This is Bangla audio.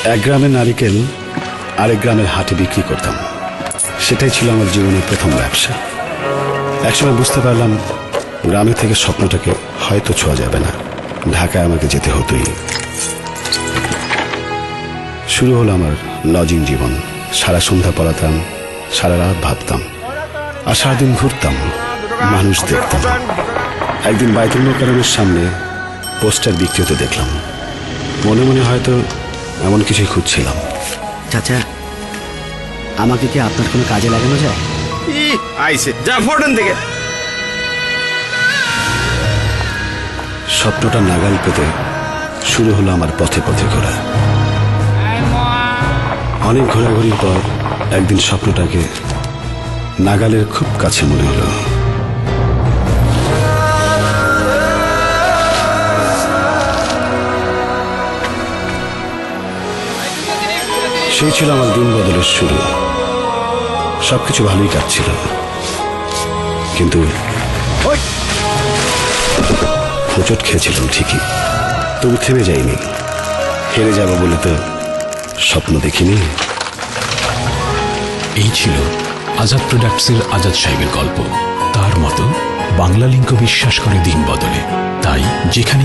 এক গ্রামের নারিকেল আরেক গ্রামের হাটে বিক্রি করতাম। সেটাই ছিল আমার জীবনের প্রথম ব্যবসা। একসময় বুঝতে পারলাম গ্রামে থেকে স্বপ্নটাকে হয়তো ছোঁয়া যাবে না, ঢাকায় আমাকে যেতে হতোই। শুরু হলো আমার লজিং জীবন। সারা সন্ধ্যা পড়াতাম, সারা রাত ভাবতাম, আর সারাদিন ঘুরতাম, মানুষ দেখতাম। একদিন বাইতুল মোকাররমের সামনে পোস্টার বিক্রি হতে দেখলাম। মনে মনে হয়তো এমন কিছুই খুঁজছিলাম। চাচা, আমাকে কি আপনার কোনো কাজে লাগানো যায়? যা ফোর্টন থেকে। স্বপ্নটা নাগাল পেতে শুরু হলো আমার পথে পথে ঘোরা। অনেক ঘোরাঘুরির পর একদিন স্বপ্নটাকে নাগালের খুব কাছে মনে হলো। সেই ছিল আমার দিন বদলের শুরু। সবকিছু ভালোই কাটছিল, কিন্তু হোঁচট খেয়েছিলাম ঠিকই, তবু থেমে যাইনি। হেরে যাব বলে তো স্বপ্ন দেখিনি। এই ছিল আজাদ প্রোডাক্টসের আজাদ সাহেবের গল্প। তার মতো বাংলা লিঙ্ক বিশ্বাস করে দিন বদলে। তাই যেখানে